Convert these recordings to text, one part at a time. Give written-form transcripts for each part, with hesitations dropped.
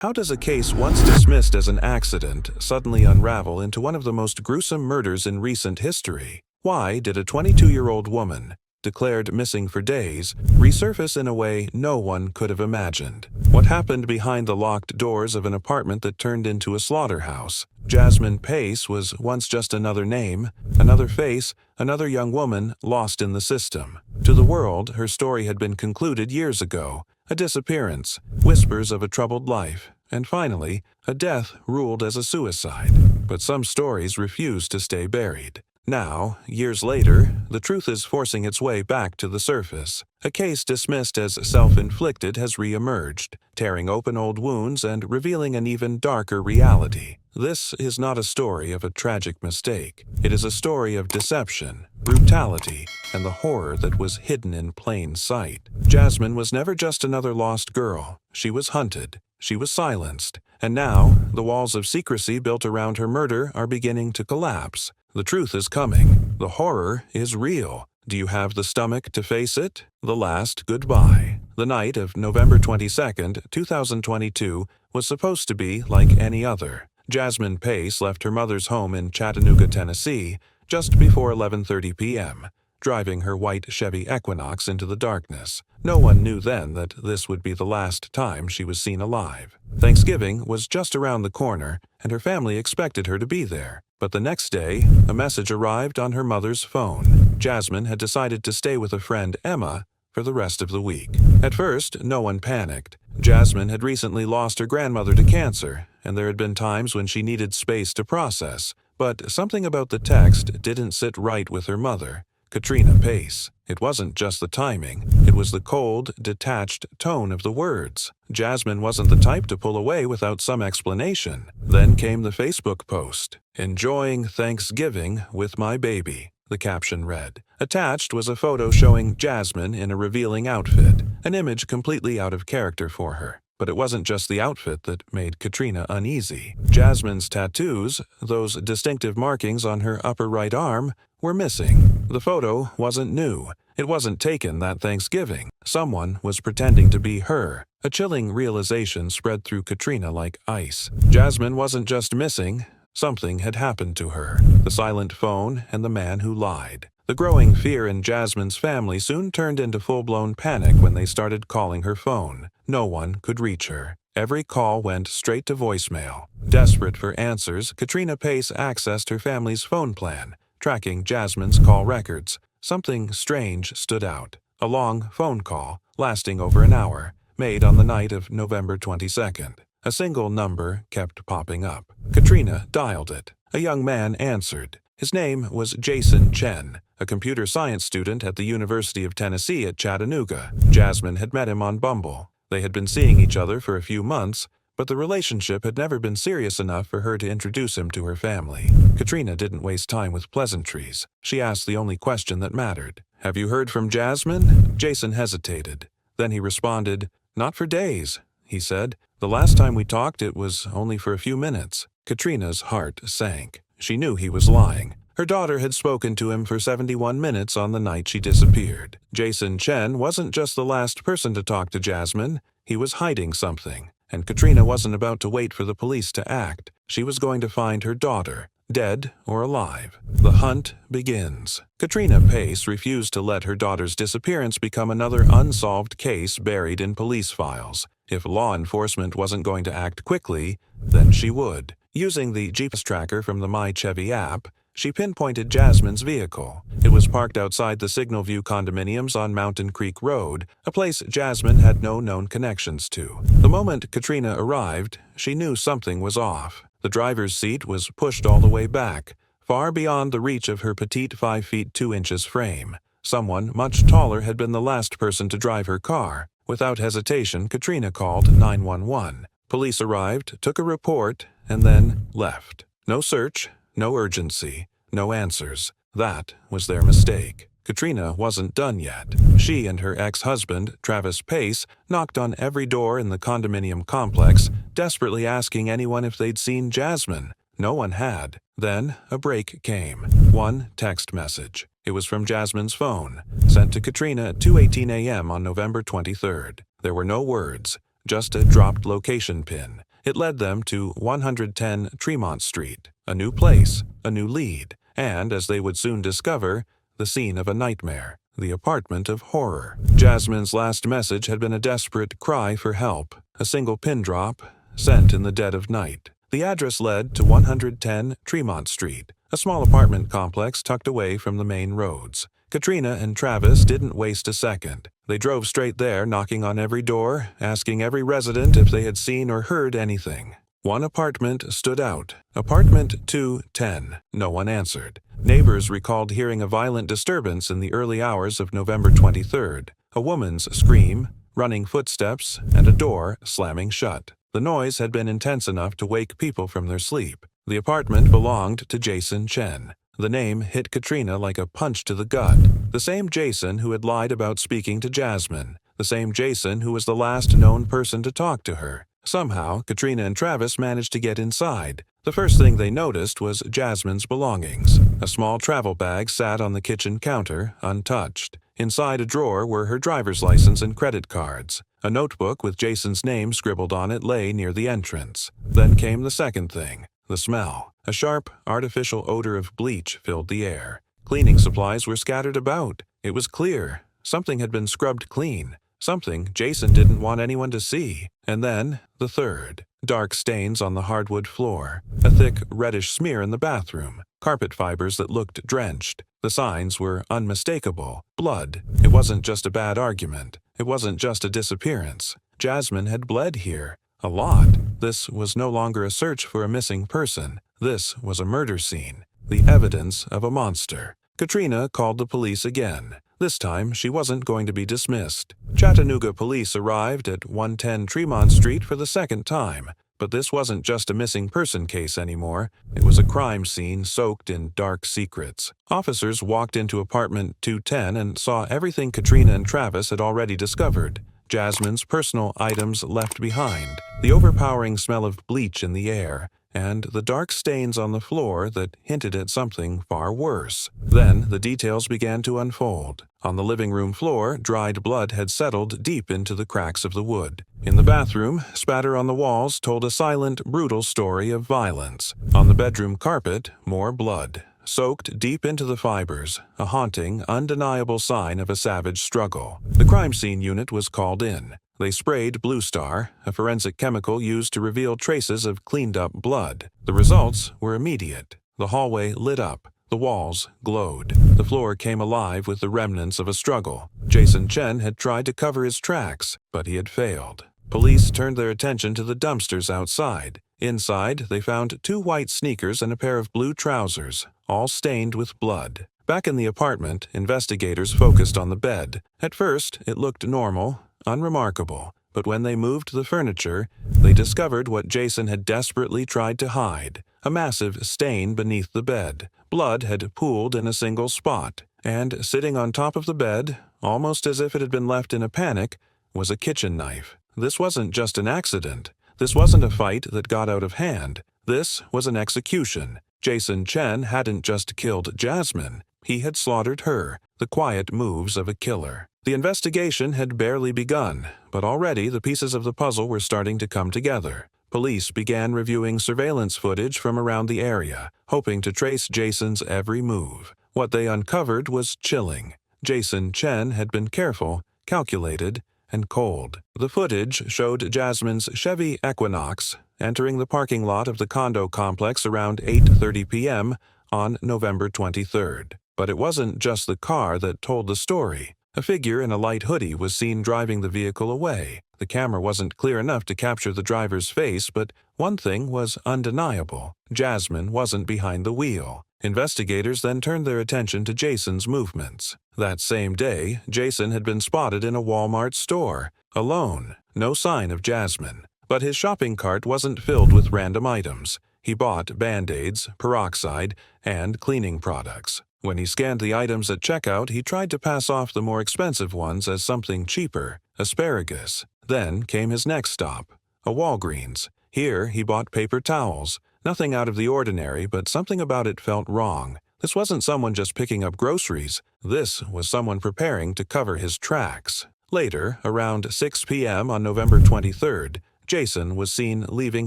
How does a case once dismissed as an accident suddenly unravel into one of the most gruesome murders in recent history? Why did a 22-year-old woman, declared missing for days, resurface in a way no one could have imagined? What happened behind the locked doors of an apartment that turned into a slaughterhouse? Jasmine Pace was once just another name, another face, another young woman lost in the system. To the world, her story had been concluded years ago. A disappearance, whispers of a troubled life, and finally, a death ruled as a suicide. But some stories refuse to stay buried. Now, years later, the truth is forcing its way back to the surface. A case dismissed as self-inflicted has re-emerged, tearing open old wounds and revealing an even darker reality. This is not a story of a tragic mistake. It is a story of deception, brutality, and the horror that was hidden in plain sight. Jasmine was never just another lost girl. She was hunted. She was silenced. And now, the walls of secrecy built around her murder are beginning to collapse. The truth is coming. The horror is real. Do you have the stomach to face it? The last goodbye. The night of November 22nd, 2022 was supposed to be like any other. Jasmine Pace left her mother's home in Chattanooga, Tennessee, just before 11:30 p.m., driving her white Chevy Equinox into the darkness. No one knew then that this would be the last time she was seen alive. Thanksgiving was just around the corner, and her family expected her to be there. But the next day, a message arrived on her mother's phone. Jasmine had decided to stay with a friend, Emma, for the rest of the week. At first, no one panicked. Jasmine had recently lost her grandmother to cancer, and there had been times when she needed space to process. But something about the text didn't sit right with her mother, Katrina Pace. It wasn't just the timing, it was the cold, detached tone of the words. Jasmine wasn't the type to pull away without some explanation. Then came the Facebook post, "Enjoying Thanksgiving with my baby," the caption read. Attached was a photo showing Jasmine in a revealing outfit, an image completely out of character for her. But it wasn't just the outfit that made Katrina uneasy. Jasmine's tattoos, those distinctive markings on her upper right arm, were missing. The photo wasn't new. It wasn't taken that Thanksgiving. Someone was pretending to be her. A chilling realization spread through Katrina like ice. Jasmine wasn't just missing. Something had happened to her. The silent phone and the man who lied. The growing fear in Jasmine's family soon turned into full-blown panic when they started calling her phone. No one could reach her. Every call went straight to voicemail. Desperate for answers, Katrina Pace accessed her family's phone plan, tracking Jasmine's call records. Something strange stood out. A long phone call, lasting over an hour, made on the night of November 22nd. A single number kept popping up. Katrina dialed it. A young man answered. His name was Jason Chen, a computer science student at the University of Tennessee at Chattanooga. Jasmine had met him on Bumble. They had been seeing each other for a few months, but the relationship had never been serious enough for her to introduce him to her family. Katrina didn't waste time with pleasantries. She asked the only question that mattered. "Have you heard from Jasmine?" Jason hesitated. Then he responded, "Not for days," he said. "The last time we talked, it was only for a few minutes." Katrina's heart sank. She knew he was lying. Her daughter had spoken to him for 71 minutes on the night she disappeared. Jason Chen wasn't just the last person to talk to Jasmine. He was hiding something. And Katrina wasn't about to wait for the police to act. She was going to find her daughter, dead or alive. The hunt begins. Katrina Pace refused to let her daughter's disappearance become another unsolved case buried in police files. If law enforcement wasn't going to act quickly, then she would. Using the GPS tracker from the My Chevy app, she pinpointed Jasmine's vehicle. It was parked outside the Signal View condominiums on Mountain Creek Road, a place Jasmine had no known connections to. The moment Katrina arrived, she knew something was off. The driver's seat was pushed all the way back, far beyond the reach of her petite 5 feet 2 inches frame. Someone much taller had been the last person to drive her car. Without hesitation, Katrina called 911. Police arrived, took a report, and then left. No search, no urgency, no answers. That was their mistake. Katrina wasn't done yet. She and her ex-husband, Travis Pace, knocked on every door in the condominium complex, desperately asking anyone if they'd seen Jasmine. No one had. Then a break came. One text message. It was from Jasmine's phone, sent to Katrina at 2:18 a.m. on November 23rd. There were no words, just a dropped location pin. It led them to 110 Tremont Street, a new place, a new lead, and, as they would soon discover, the scene of a nightmare, the apartment of horror. Jasmine's last message had been a desperate cry for help, a single pin drop, sent in the dead of night. The address led to 110 Tremont Street, a small apartment complex tucked away from the main roads. Katrina and Travis didn't waste a second. They drove straight there, knocking on every door, asking every resident if they had seen or heard anything. One apartment stood out, apartment 210. No one answered. Neighbors recalled hearing a violent disturbance in the early hours of November 23rd, a woman's scream, running footsteps, and a door slamming shut. The noise had been intense enough to wake people from their sleep. The apartment belonged to Jason Chen. The name hit Katrina like a punch to the gut. The same Jason who had lied about speaking to Jasmine. The same Jason who was the last known person to talk to her. Somehow, Katrina and Travis managed to get inside. The first thing they noticed was Jasmine's belongings. A small travel bag sat on the kitchen counter, untouched. Inside a drawer were her driver's license and credit cards. A notebook with Jason's name scribbled on it lay near the entrance. Then came the second thing, the smell. A sharp, artificial odor of bleach filled the air. Cleaning supplies were scattered about. It was clear. Something had been scrubbed clean. Something Jason didn't want anyone to see. And then, the third. Dark stains on the hardwood floor. A thick, reddish smear in the bathroom. Carpet fibers that looked drenched. The signs were unmistakable. Blood. It wasn't just a bad argument. It wasn't just a disappearance. Jasmine had bled here. A lot. This was no longer a search for a missing person. This was a murder scene. The evidence of a monster. Katrina called the police again. This time, she wasn't going to be dismissed. Chattanooga police arrived at 110 Tremont Street for the second time. But this wasn't just a missing person case anymore. It was a crime scene soaked in dark secrets. Officers walked into apartment 210 and saw everything Katrina and Travis had already discovered. Jasmine's personal items left behind, the overpowering smell of bleach in the air, and the dark stains on the floor that hinted at something far worse. Then the details began to unfold. On the living room floor, dried blood had settled deep into the cracks of the wood. In the bathroom, spatter on the walls told a silent, brutal story of violence. On the bedroom carpet, more blood. Soaked deep into the fibers, a haunting, undeniable sign of a savage struggle. The crime scene unit was called in. They sprayed Blue Star, a forensic chemical used to reveal traces of cleaned-up blood. The results were immediate. The hallway lit up. The walls glowed. The floor came alive with the remnants of a struggle. Jason Chen had tried to cover his tracks, but he had failed. Police turned their attention to the dumpsters outside. Inside, they found 2 white sneakers and a pair of blue trousers, all stained with blood. Back in the apartment, investigators focused on the bed. At first, it looked normal, unremarkable, but when they moved the furniture, they discovered what Jason had desperately tried to hide, a massive stain beneath the bed. Blood had pooled in a single spot, and sitting on top of the bed, almost as if it had been left in a panic, was a kitchen knife. This wasn't just an accident. This wasn't a fight that got out of hand. This was an execution. Jason Chen hadn't just killed Jasmine. He had slaughtered her, the quiet moves of a killer. The investigation had barely begun, but already the pieces of the puzzle were starting to come together. Police began reviewing surveillance footage from around the area, hoping to trace Jason's every move. What they uncovered was chilling. Jason Chen had been careful, calculated, and cold. The footage showed Jasmine's Chevy Equinox entering the parking lot of the condo complex around 8:30 p.m. on November 23rd. But it wasn't just the car that told the story. A figure in a light hoodie was seen driving the vehicle away. The camera wasn't clear enough to capture the driver's face, but one thing was undeniable. Jasmine wasn't behind the wheel. Investigators then turned their attention to Jason's movements. That same day, Jason had been spotted in a Walmart store, alone, no sign of Jasmine. But his shopping cart wasn't filled with random items. He bought Band-Aids, peroxide, and cleaning products. When he scanned the items at checkout, he tried to pass off the more expensive ones as something cheaper, asparagus. Then came his next stop, a Walgreens. Here he bought paper towels. Nothing out of the ordinary, but something about it felt wrong. This wasn't someone just picking up groceries. This was someone preparing to cover his tracks. Later, around 6 p.m. on November 23rd, Jason was seen leaving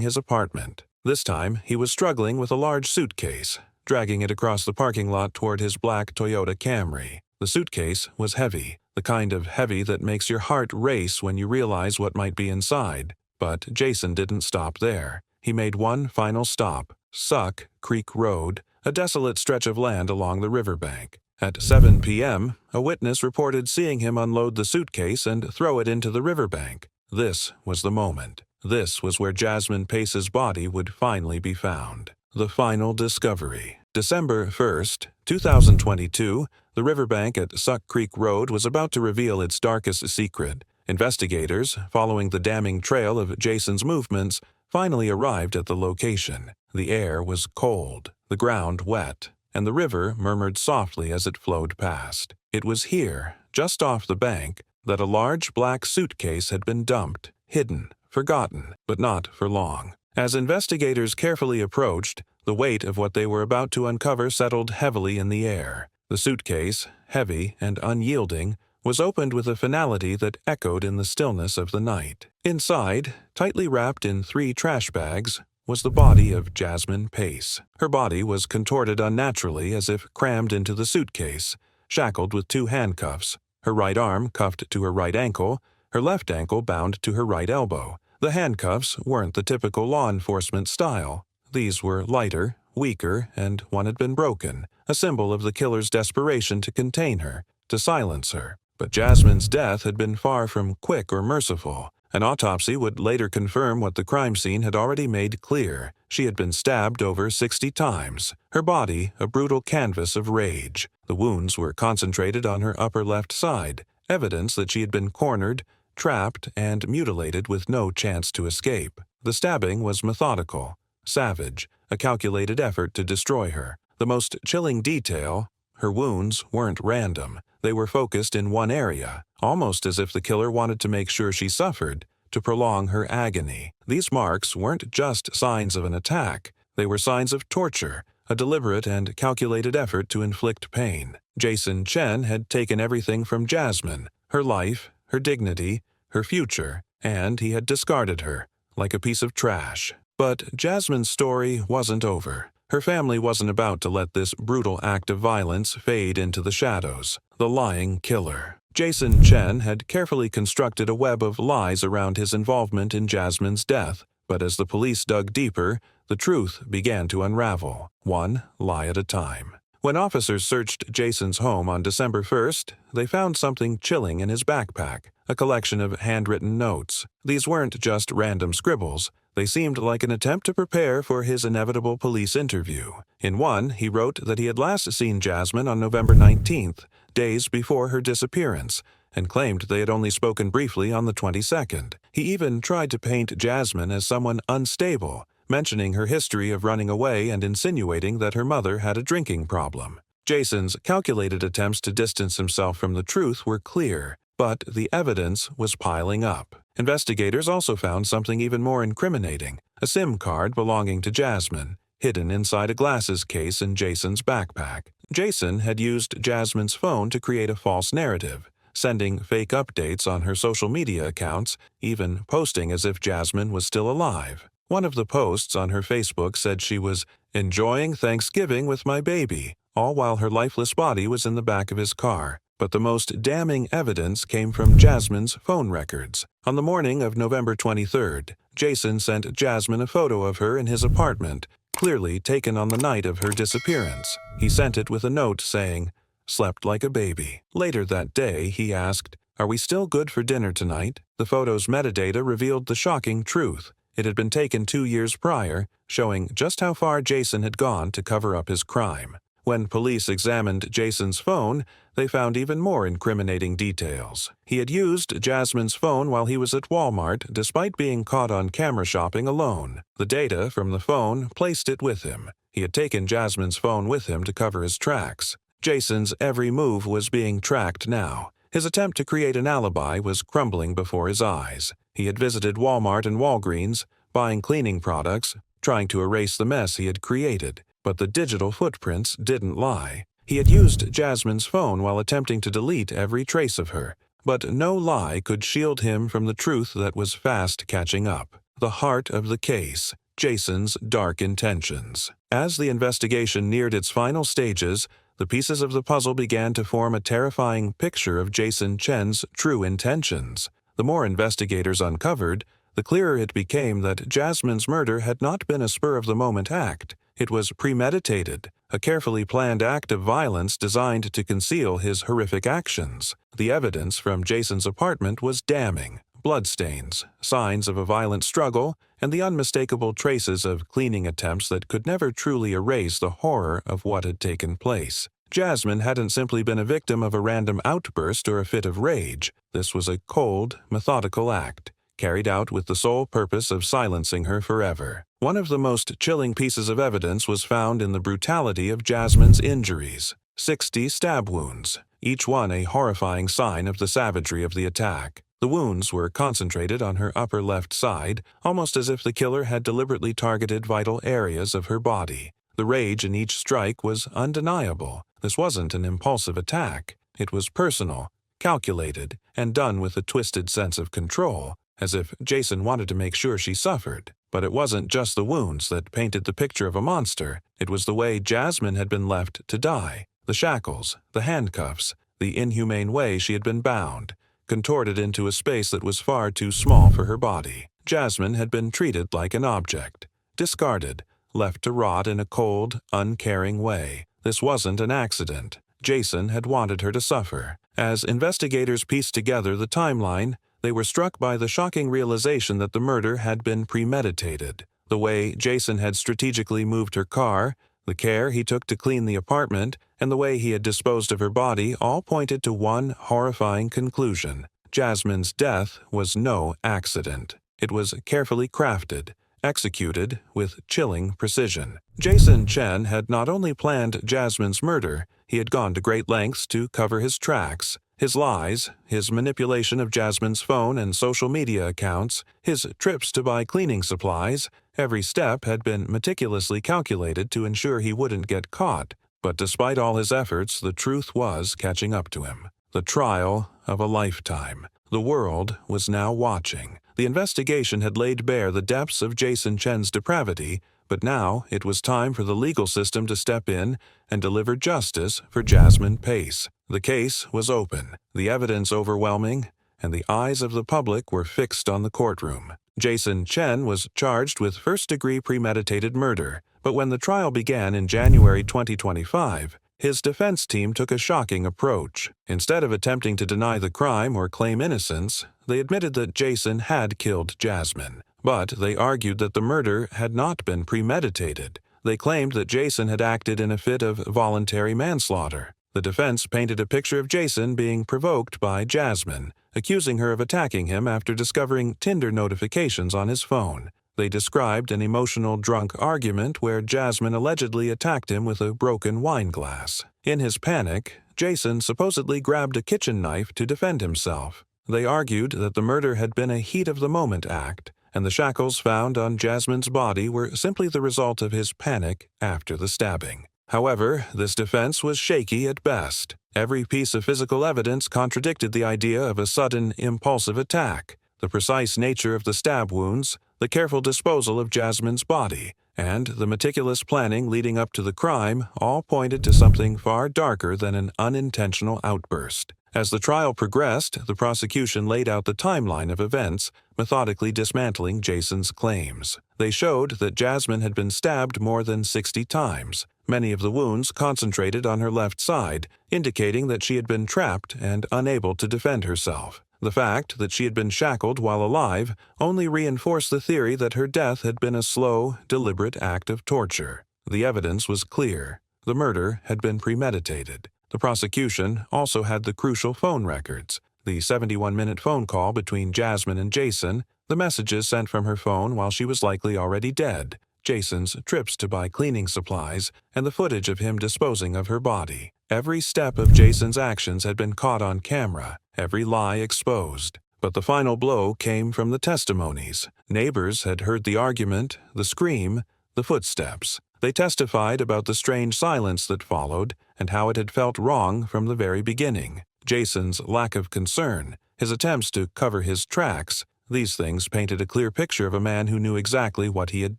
his apartment. This time, he was struggling with a large suitcase, dragging it across the parking lot toward his black Toyota Camry. The suitcase was heavy, the kind of heavy that makes your heart race when you realize what might be inside. But Jason didn't stop there. He made one final stop, Suck Creek Road, a desolate stretch of land along the riverbank. At 7 p.m., a witness reported seeing him unload the suitcase and throw it into the riverbank. This was the moment. This was where Jasmine Pace's body would finally be found. The final discovery. December 1st, 2022, the riverbank at Suck Creek Road was about to reveal its darkest secret. Investigators, following the damning trail of Jason's movements, finally arrived at the location. The air was cold, the ground wet, and the river murmured softly as it flowed past. It was here, just off the bank, that a large black suitcase had been dumped, hidden, forgotten, but not for long. As investigators carefully approached, the weight of what they were about to uncover settled heavily in the air. The suitcase, heavy and unyielding, was opened with a finality that echoed in the stillness of the night. Inside, tightly wrapped in 3 trash bags, was the body of Jasmine Pace. Her body was contorted unnaturally as if crammed into the suitcase, shackled with 2 handcuffs, her right arm cuffed to her right ankle, her left ankle bound to her right elbow. The handcuffs weren't the typical law enforcement style. These were lighter, weaker, and one had been broken, a symbol of the killer's desperation to contain her, to silence her. But Jasmine's death had been far from quick or merciful. An autopsy would later confirm what the crime scene had already made clear. She had been stabbed over 60 times, her body a brutal canvas of rage. The wounds were concentrated on her upper left side, evidence that she had been cornered, trapped, and mutilated with no chance to escape. The stabbing was methodical, savage, a calculated effort to destroy her. The most chilling detail, her wounds weren't random. They were focused in one area, almost as if the killer wanted to make sure she suffered, to prolong her agony. These marks weren't just signs of an attack. They were signs of torture, a deliberate and calculated effort to inflict pain. Jason Chen had taken everything from Jasmine, her life, her dignity, her future, and he had discarded her, like a piece of trash. But Jasmine's story wasn't over. Her family wasn't about to let this brutal act of violence fade into the shadows. The lying killer. Jason Chen had carefully constructed a web of lies around his involvement in Jasmine's death, but as the police dug deeper, the truth began to unravel, one lie at a time. When officers searched Jason's home on December 1st, they found something chilling in his backpack, a collection of handwritten notes. These weren't just random scribbles. They seemed like an attempt to prepare for his inevitable police interview. In one, he wrote that he had last seen Jasmine on November 19th, days before her disappearance, and claimed they had only spoken briefly on the 22nd. He even tried to paint Jasmine as someone unstable, mentioning her history of running away and insinuating that her mother had a drinking problem. Jason's calculated attempts to distance himself from the truth were clear, but the evidence was piling up. Investigators also found something even more incriminating, a SIM card belonging to Jasmine, hidden inside a glasses case in Jason's backpack. Jason had used Jasmine's phone to create a false narrative, sending fake updates on her social media accounts, even posting as if Jasmine was still alive. One of the posts on her Facebook said she was enjoying Thanksgiving with my baby, all while her lifeless body was in the back of his car. But the most damning evidence came from Jasmine's phone records. On the morning of November 23rd, Jason sent Jasmine a photo of her in his apartment, clearly taken on the night of her disappearance. He sent it with a note saying, "Slept like a baby." Later that day, he asked, "Are we still good for dinner tonight?" The photo's metadata revealed the shocking truth. It had been taken 2 years prior, showing just how far Jason had gone to cover up his crime. When police examined Jason's phone, they found even more incriminating details. He had used Jasmine's phone while he was at Walmart, despite being caught on camera shopping alone. The data from the phone placed it with him. He had taken Jasmine's phone with him to cover his tracks. Jason's every move was being tracked now. His attempt to create an alibi was crumbling before his eyes. He had visited Walmart and Walgreens, buying cleaning products, trying to erase the mess he had created. But the digital footprints didn't lie. He had used Jasmine's phone while attempting to delete every trace of her. But no lie could shield him from the truth that was fast catching up. The heart of the case: Jason's dark intentions. As the investigation neared its final stages, the pieces of the puzzle began to form a terrifying picture of Jason Chen's true intentions. The more investigators uncovered, the clearer it became that Jasmine's murder had not been a spur-of-the-moment act. It was premeditated, a carefully planned act of violence designed to conceal his horrific actions. The evidence from Jason's apartment was damning: bloodstains, signs of a violent struggle, and the unmistakable traces of cleaning attempts that could never truly erase the horror of what had taken place. Jasmine hadn't simply been a victim of a random outburst or a fit of rage. This was a cold, methodical act, carried out with the sole purpose of silencing her forever. One of the most chilling pieces of evidence was found in the brutality of Jasmine's injuries: 60 stab wounds, each one a horrifying sign of the savagery of the attack. The wounds were concentrated on her upper left side, almost as if the killer had deliberately targeted vital areas of her body. The rage in each strike was undeniable. This wasn't an impulsive attack. It was personal, calculated, and done with a twisted sense of control, as if Jason wanted to make sure she suffered. But it wasn't just the wounds that painted the picture of a monster. It was the way Jasmine had been left to die. The shackles, the handcuffs, the inhumane way she had been bound, contorted into a space that was far too small for her body. Jasmine had been treated like an object, discarded, left to rot in a cold, uncaring way. This wasn't an accident. Jason had wanted her to suffer. As investigators pieced together the timeline, they were struck by the shocking realization that the murder had been premeditated. The way Jason had strategically moved her car, the care he took to clean the apartment, and the way he had disposed of her body all pointed to one horrifying conclusion: Jasmine's death was no accident. It was carefully crafted, executed with chilling precision. Jason Chen had not only planned Jasmine's murder, he had gone to great lengths to cover his tracks. His lies, his manipulation of Jasmine's phone and social media accounts, his trips to buy cleaning supplies, every step had been meticulously calculated to ensure he wouldn't get caught. But despite all his efforts, the truth was catching up to him. The trial of a lifetime. The world was now watching. The investigation had laid bare the depths of Jason Chen's depravity, but now it was time for the legal system to step in and deliver justice for Jasmine Pace. The case was open, the evidence overwhelming, and the eyes of the public were fixed on the courtroom. Jason Chen was charged with first-degree premeditated murder, but when the trial began in January 2025, his defense team took a shocking approach. Instead of attempting to deny the crime or claim innocence, they admitted that Jason had killed Jasmine. But they argued that the murder had not been premeditated. They claimed that Jason had acted in a fit of voluntary manslaughter. The defense painted a picture of Jason being provoked by Jasmine, accusing her of attacking him after discovering Tinder notifications on his phone. They described an emotional drunk argument where Jasmine allegedly attacked him with a broken wine glass. In his panic, Jason supposedly grabbed a kitchen knife to defend himself. They argued that the murder had been a heat-of-the-moment act, and the shackles found on Jasmine's body were simply the result of his panic after the stabbing. However, this defense was shaky at best. Every piece of physical evidence contradicted the idea of a sudden, impulsive attack. The precise nature of the stab wounds, the careful disposal of Jasmine's body, and the meticulous planning leading up to the crime all pointed to something far darker than an unintentional outburst. As the trial progressed, the prosecution laid out the timeline of events, methodically dismantling Jason's claims. They showed that Jasmine had been stabbed more than 60 times, many of the wounds concentrated on her left side, indicating that she had been trapped and unable to defend herself. The fact that she had been shackled while alive only reinforced the theory that her death had been a slow, deliberate act of torture. The evidence was clear. The murder had been premeditated. The prosecution also had the crucial phone records, the 71-minute phone call between Jasmine and Jason, the messages sent from her phone while she was likely already dead, Jason's trips to buy cleaning supplies, and the footage of him disposing of her body. Every step of Jason's actions had been caught on camera, every lie exposed. But the final blow came from the testimonies. Neighbors had heard the argument, the scream, the footsteps. They testified about the strange silence that followed and how it had felt wrong from the very beginning. Jason's lack of concern, his attempts to cover his tracks, These things painted a clear picture of a man who knew exactly what he had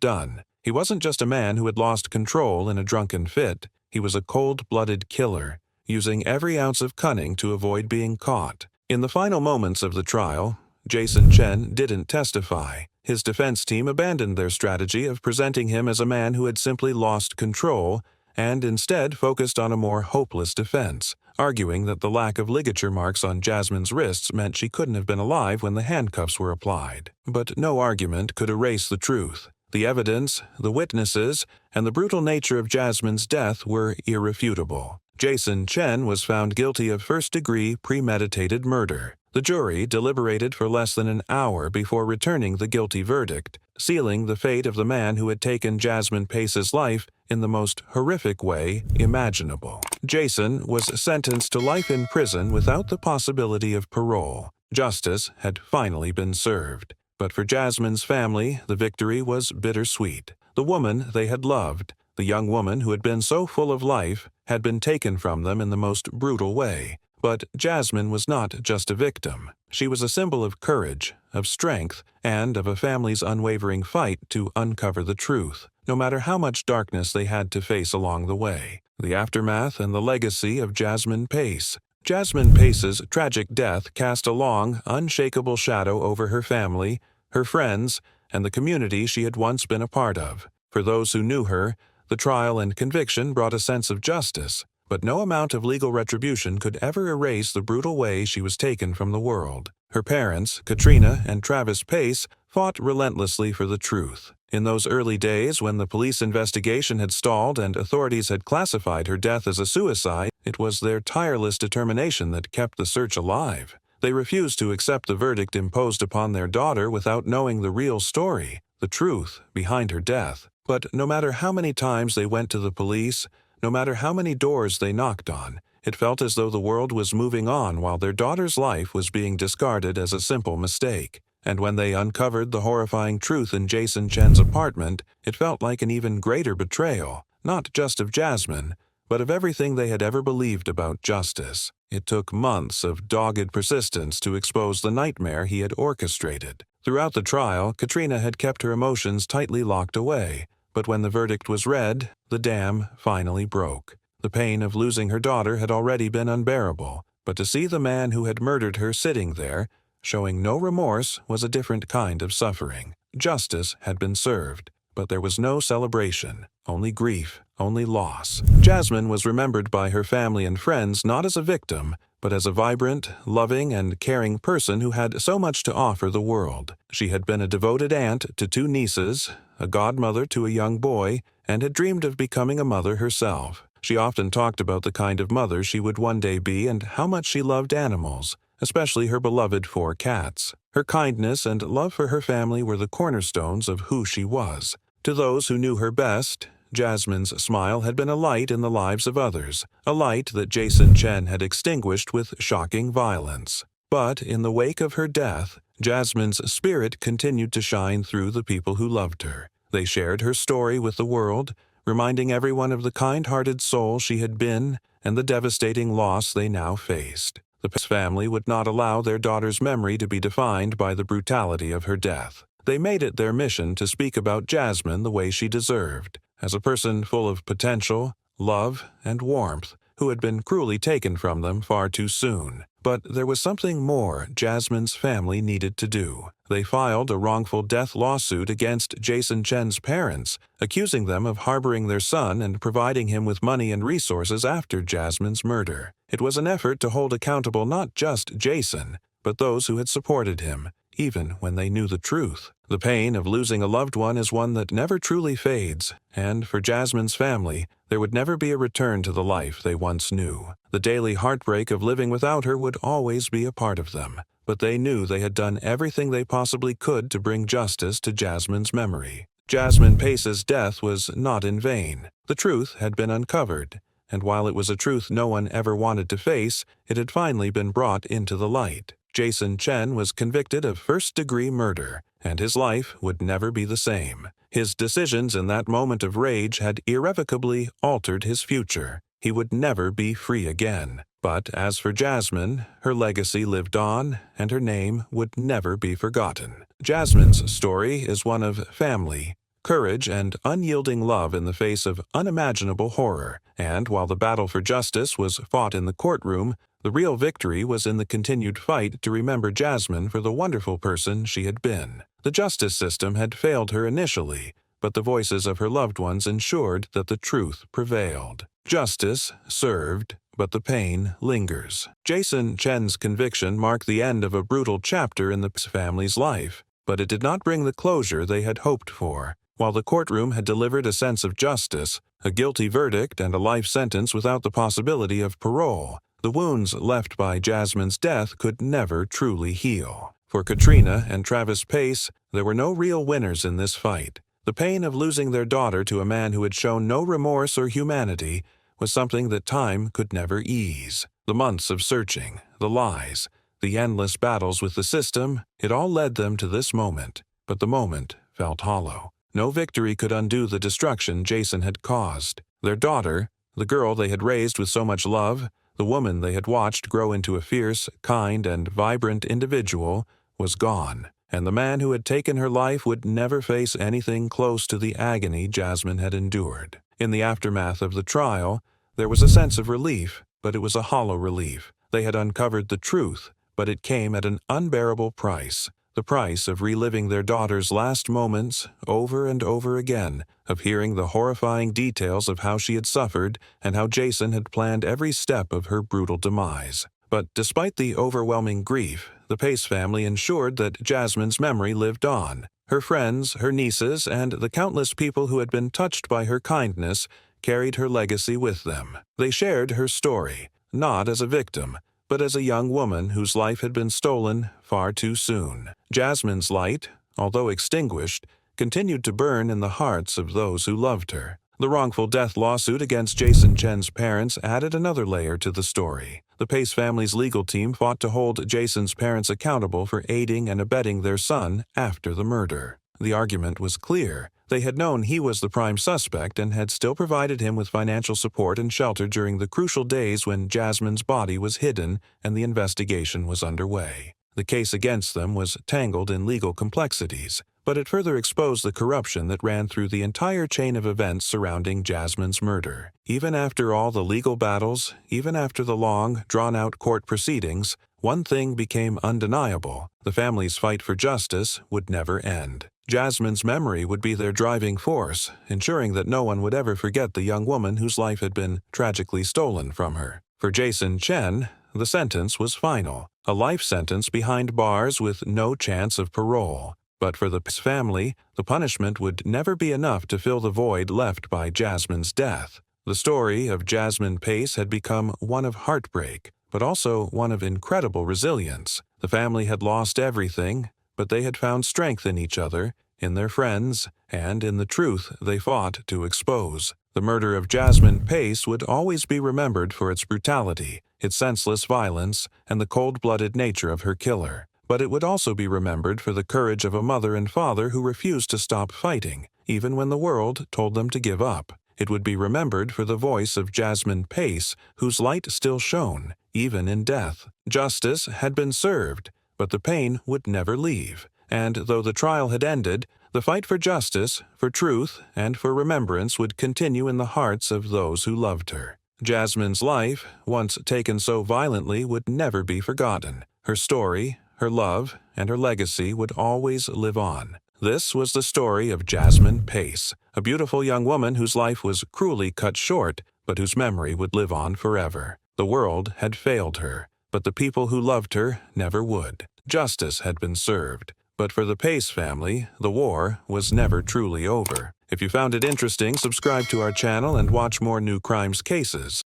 done. He wasn't just a man who had lost control in a drunken fit. He was a cold-blooded killer, using every ounce of cunning to avoid being caught. In the final moments of the trial, Jason Chen didn't testify. His defense team abandoned their strategy of presenting him as a man who had simply lost control and instead focused on a more hopeless defense, arguing that the lack of ligature marks on Jasmine's wrists meant she couldn't have been alive when the handcuffs were applied. But no argument could erase the truth. The evidence, the witnesses, and the brutal nature of Jasmine's death were irrefutable. Jason Chen was found guilty of first-degree premeditated murder. The jury deliberated for less than an hour before returning the guilty verdict, sealing the fate of the man who had taken Jasmine Pace's life in the most horrific way imaginable. Jason was sentenced to life in prison without the possibility of parole. Justice had finally been served. But for Jasmine's family, the victory was bittersweet. The woman they had loved, the young woman who had been so full of life, had been taken from them in the most brutal way. But Jasmine was not just a victim. She was a symbol of courage, of strength, and of a family's unwavering fight to uncover the truth, no matter how much darkness they had to face along the way. The aftermath and the legacy of Jasmine Pace. Jasmine Pace's tragic death cast a long, unshakable shadow over her family, her friends, and the community she had once been a part of. For those who knew her, the trial and conviction brought a sense of justice, but no amount of legal retribution could ever erase the brutal way she was taken from the world. Her parents, Katrina and Travis Pace, fought relentlessly for the truth. In those early days when the police investigation had stalled and authorities had classified her death as a suicide, it was their tireless determination that kept the search alive. They refused to accept the verdict imposed upon their daughter without knowing the real story, the truth behind her death. But no matter how many times they went to the police, no matter how many doors they knocked on, it felt as though the world was moving on while their daughter's life was being discarded as a simple mistake. And when they uncovered the horrifying truth in Jason Chen's apartment, it felt like an even greater betrayal, not just of Jasmine, but of everything they had ever believed about justice. It took months of dogged persistence to expose the nightmare he had orchestrated. Throughout the trial, Katrina had kept her emotions tightly locked away, but when the verdict was read, the dam finally broke. The pain of losing her daughter had already been unbearable, but to see the man who had murdered her sitting there, showing no remorse, was a different kind of suffering. Justice had been served, but there was no celebration, only grief, only loss. Jasmine was remembered by her family and friends not as a victim, but as a vibrant, loving, and caring person who had so much to offer the world. She had been a devoted aunt to 2 nieces, a godmother to a young boy, and had dreamed of becoming a mother herself. She often talked about the kind of mother she would one day be and how much she loved animals, especially her beloved 4 cats. Her kindness and love for her family were the cornerstones of who she was. To those who knew her best, Jasmine's smile had been a light in the lives of others, a light that Jason Chen had extinguished with shocking violence. But in the wake of her death, Jasmine's spirit continued to shine through the people who loved her. They shared her story with the world, reminding everyone of the kind-hearted soul she had been and the devastating loss they now faced. The Pace family would not allow their daughter's memory to be defined by the brutality of her death. They made it their mission to speak about Jasmine the way she deserved, as a person full of potential, love, and warmth, who had been cruelly taken from them far too soon. But there was something more Jasmine's family needed to do. They filed a wrongful death lawsuit against Jason Chen's parents, accusing them of harboring their son and providing him with money and resources after Jasmine's murder. It was an effort to hold accountable not just Jason, but those who had supported him, even when they knew the truth. The pain of losing a loved one is one that never truly fades, and for Jasmine's family, there would never be a return to the life they once knew. The daily heartbreak of living without her would always be a part of them, but they knew they had done everything they possibly could to bring justice to Jasmine's memory. Jasmine Pace's death was not in vain. The truth had been uncovered, and while it was a truth no one ever wanted to face, it had finally been brought into the light. Jason Chen was convicted of first-degree murder, and his life would never be the same. His decisions in that moment of rage had irrevocably altered his future. he would never be free again. But as for Jasmine, her legacy lived on, and her name would never be forgotten. Jasmine's story is one of family, courage, and unyielding love in the face of unimaginable horror. And while the battle for justice was fought in the courtroom, the real victory was in the continued fight to remember Jasmine for the wonderful person she had been. The justice system had failed her initially, but the voices of her loved ones ensured that the truth prevailed. Justice served, but the pain lingers. Jason Chen's conviction marked the end of a brutal chapter in the family's life, but it did not bring the closure they had hoped for. While the courtroom had delivered a sense of justice, a guilty verdict and a life sentence without the possibility of parole, the wounds left by Jasmine's death could never truly heal. For Katrina and Travis Pace, there were no real winners in this fight. The pain of losing their daughter to a man who had shown no remorse or humanity was something that time could never ease. The months of searching, the lies, the endless battles with the system, it all led them to this moment. But the moment felt hollow. No victory could undo the destruction Jason had caused. Their daughter, the girl they had raised with so much love, the woman they had watched grow into a fierce, kind, and vibrant individual, was gone. And the man who had taken her life would never face anything close to the agony Jasmine had endured. In the aftermath of the trial, there was a sense of relief, but it was a hollow relief. They had uncovered the truth, but it came at an unbearable price. The price of reliving their daughter's last moments over and over again, of hearing the horrifying details of how she had suffered and how Jason had planned every step of her brutal demise. But despite the overwhelming grief, the Pace family ensured that Jasmine's memory lived on. Her friends, her nieces, and the countless people who had been touched by her kindness carried her legacy with them. They shared her story, not as a victim, but as a young woman whose life had been stolen far too soon. Jasmine's light, although extinguished, continued to burn in the hearts of those who loved her. The wrongful death lawsuit against Jason Chen's parents added another layer to the story. The Pace family's legal team fought to hold Jason's parents accountable for aiding and abetting their son after the murder. The argument was clear. They had known he was the prime suspect and had still provided him with financial support and shelter during the crucial days when Jasmine's body was hidden and the investigation was underway. The case against them was tangled in legal complexities, but it further exposed the corruption that ran through the entire chain of events surrounding Jasmine's murder. Even after all the legal battles, even after the long, drawn-out court proceedings, one thing became undeniable: the family's fight for justice would never end. Jasmine's memory would be their driving force, ensuring that no one would ever forget the young woman whose life had been tragically stolen from her. For Jason Chen, the sentence was final, a life sentence behind bars with no chance of parole. But for the Pace family, the punishment would never be enough to fill the void left by Jasmine's death. The story of Jasmine Pace had become one of heartbreak, but also one of incredible resilience. The family had lost everything, but they had found strength in each other, in their friends, and in the truth they fought to expose. The murder of Jasmine Pace would always be remembered for its brutality, its senseless violence, and the cold-blooded nature of her killer. But it would also be remembered for the courage of a mother and father who refused to stop fighting, even when the world told them to give up. It would be remembered for the voice of Jasmine Pace, whose light still shone, even in death. Justice had been served, but the pain would never leave. And though the trial had ended, the fight for justice, for truth, and for remembrance would continue in the hearts of those who loved her. Jasmine's life, once taken so violently, would never be forgotten. Her story, her love, and her legacy would always live on. This was the story of Jasmine Pace, a beautiful young woman whose life was cruelly cut short, but whose memory would live on forever. The world had failed her, but the people who loved her never would. Justice had been served, but for the Pace family, the war was never truly over. If you found it interesting, subscribe to our channel and watch more new crimes cases.